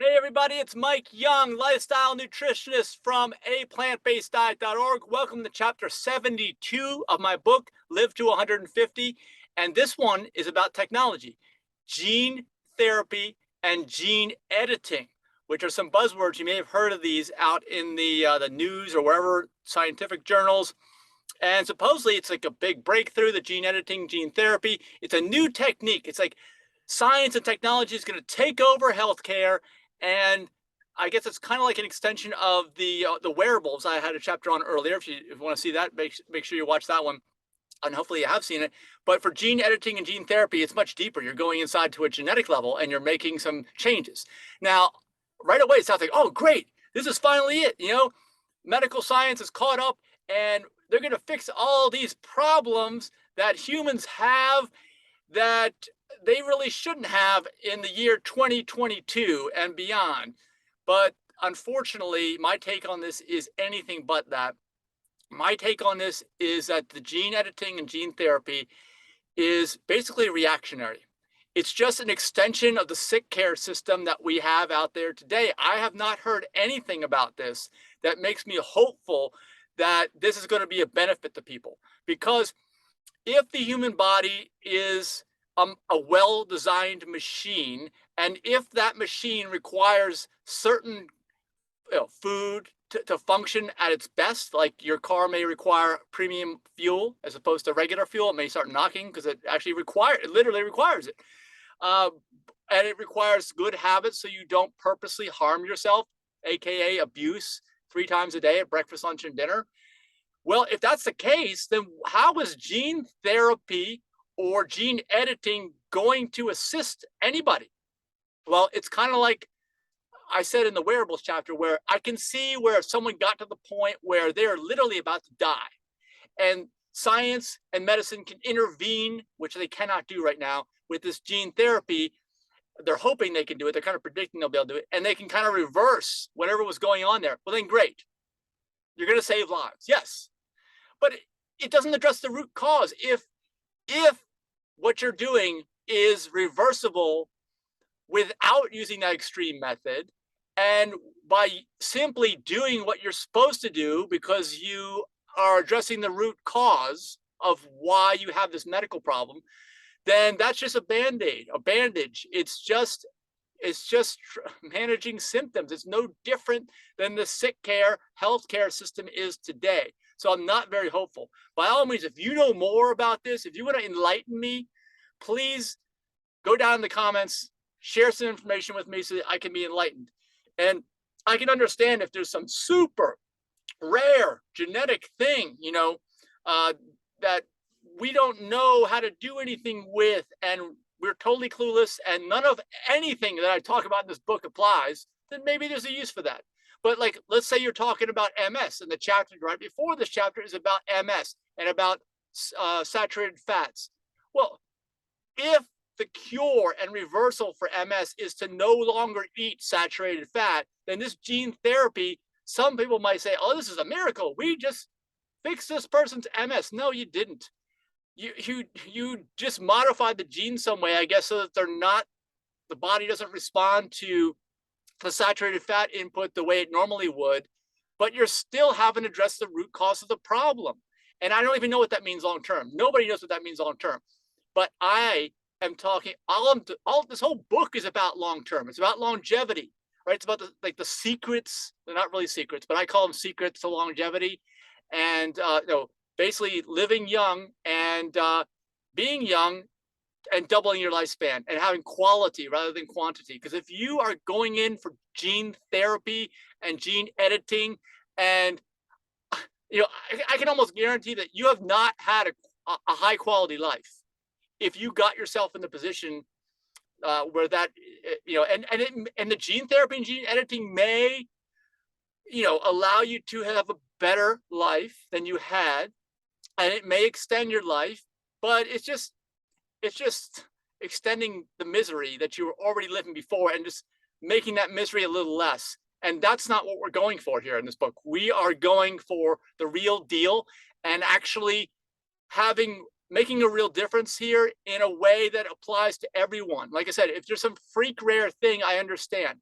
Hey everybody, it's Mike Young, lifestyle nutritionist from aPlantBasedDiet.org. Welcome to chapter 72 of my book, Live to 150. And this one is about technology, gene therapy, and gene editing, which are some buzzwords. You may have heard of these out in the news or wherever, scientific journals. And supposedly it's like a big breakthrough, the gene editing, gene therapy. It's a new technique. It's like science and technology is going to take over healthcare. And I guess it's kind of like an extension of the wearables I had a chapter on earlier. If you want to see that, make sure you watch that one. And hopefully you have seen it. But for gene editing and gene therapy, it's much deeper. You're going inside to a genetic level and you're making some changes. Now, right away, it sounds like, oh, great. This is finally it. Medical science is caught up and they're going to fix all these problems that humans have that they really shouldn't have in the year 2022 and beyond. But unfortunately, my take on this is anything but that. My take on this is that the gene editing and gene therapy is basically reactionary. It's just an extension of the sick care system that we have out there today. I have not heard anything about this that makes me hopeful that this is going to be a benefit to people. Because if the human body is a well-designed machine, and if that machine requires certain food to function at its best, like your car may require premium fuel as opposed to regular fuel, it may start knocking because it literally requires it. Uh, and it requires good habits so you don't purposely harm yourself, aka abuse 3 times a day at breakfast, lunch, and dinner. Well, if that's the case, then how is gene therapy or gene editing going to assist anybody? Well, it's kind of like I said in the wearables chapter, where I can see where someone got to the point where they're literally about to die. And science and medicine can intervene, which they cannot do right now with this gene therapy. They're hoping they can do it. They're kind of predicting they'll be able to do it. And they can kind of reverse whatever was going on there. Well, then great. You're going to save lives. Yes. But it doesn't address the root cause. If what you're doing is reversible without using that extreme method, and by simply doing what you're supposed to do because you are addressing the root cause of why you have this medical problem, then that's just a band-aid, a bandage. It's just managing symptoms. It's no different than the sick care healthcare system is today. So I'm not very hopeful. By all means, if you know more about this, if you want to enlighten me, please go down in the comments, share some information with me so that I can be enlightened. And I can understand if there's some super rare genetic thing, that we don't know how to do anything with, and we're totally clueless, and none of anything that I talk about in this book applies, then maybe there's a use for that. But like, let's say you're talking about MS, and the chapter right before this chapter is about MS and about saturated fats. Well, if the cure and reversal for MS is to no longer eat saturated fat, then this gene therapy, some people might say, oh, this is a miracle. We just fixed this person's MS. No, you didn't. You just modified the gene some way, I guess, so that the body doesn't respond to the saturated fat input the way it normally would, but you're still haven't addressed the root cause of the problem. And I don't even know what that means long term. Nobody knows what that means long term. But I am talking, all this whole book is about long term. It's about longevity, right? It's about the secrets. They're not really secrets, but I call them secrets to longevity. And basically living young and being young and doubling your lifespan and having quality rather than quantity. Because if you are going in for gene therapy and gene editing, and I can almost guarantee that you have not had a high quality life if you got yourself in the position where that, and the gene therapy and gene editing may, allow you to have a better life than you had, and it may extend your life, but it's just extending the misery that you were already living before and just making that misery a little less. And that's not what we're going for here in this book. We are going for the real deal and actually making a real difference here in a way that applies to everyone. Like I said, if there's some freak rare thing, I understand.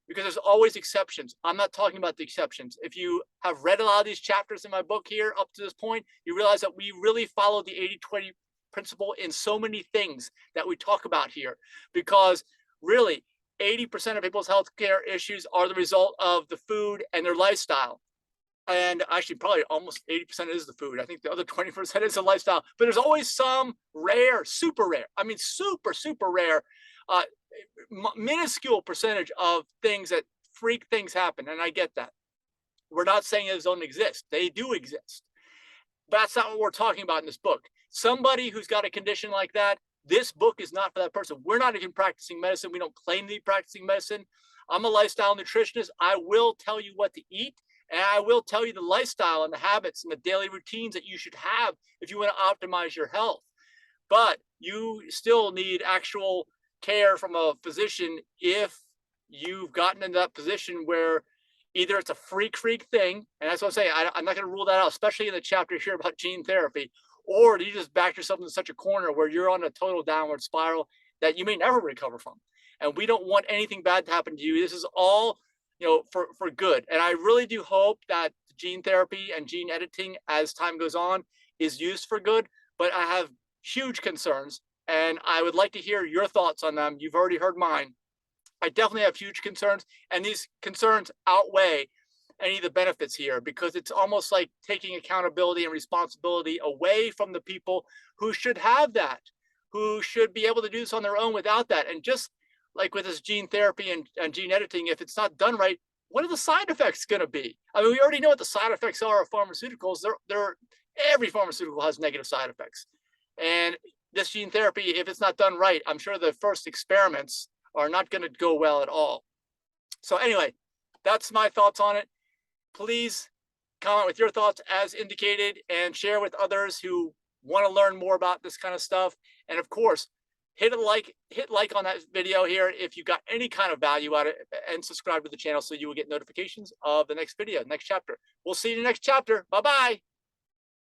because there's always exceptions. I'm not talking about the exceptions. If you have read a lot of these chapters in my book here up to this point, you realize that we really follow the 80-20 principle in so many things that we talk about here, because really 80% of people's healthcare issues are the result of the food and their lifestyle. And actually, probably almost 80% is the food. I think the other 20% is the lifestyle. But there's always some rare, super rare, I mean, super, super rare, uh, minuscule percentage of things that freak things happen. And I get that. We're not saying those don't exist. They do exist. But that's not what we're talking about in this book. Somebody who's got a condition like that, this book is not for that person. We're not even practicing medicine. We don't claim to be practicing medicine. I'm a lifestyle nutritionist. I will tell you what to eat. And I will tell you the lifestyle and the habits and the daily routines that you should have if you want to optimize your health. But you still need actual care from a physician if you've gotten into that position where either it's a freak thing, and that's what I'm saying, I'm not going to rule that out, especially in the chapter here about gene therapy, or you just back yourself into such a corner where you're on a total downward spiral that you may never recover from. And we don't want anything bad to happen to you. This is all, for good. And I really do hope that gene therapy and gene editing, as time goes on, is used for good. But I have huge concerns, and I would like to hear your thoughts on them. You've already heard mine. I definitely have huge concerns, and these concerns outweigh any of the benefits here, because it's almost like taking accountability and responsibility away from the people who should have that, who should be able to do this on their own without that. And just like with this gene therapy and gene editing, if it's not done right, what are the side effects going to be? I mean, we already know what the side effects are of pharmaceuticals. Every pharmaceutical has negative side effects. And this gene therapy, if it's not done right, I'm sure the first experiments are not going to go well at all. So anyway, that's my thoughts on it. Please comment with your thoughts as indicated, and share with others who want to learn more about this kind of stuff. And of course, hit like on that video here if you got any kind of value out of it, and subscribe to the channel so you will get notifications of the next video, next chapter. We'll see you in the next chapter. Bye-bye.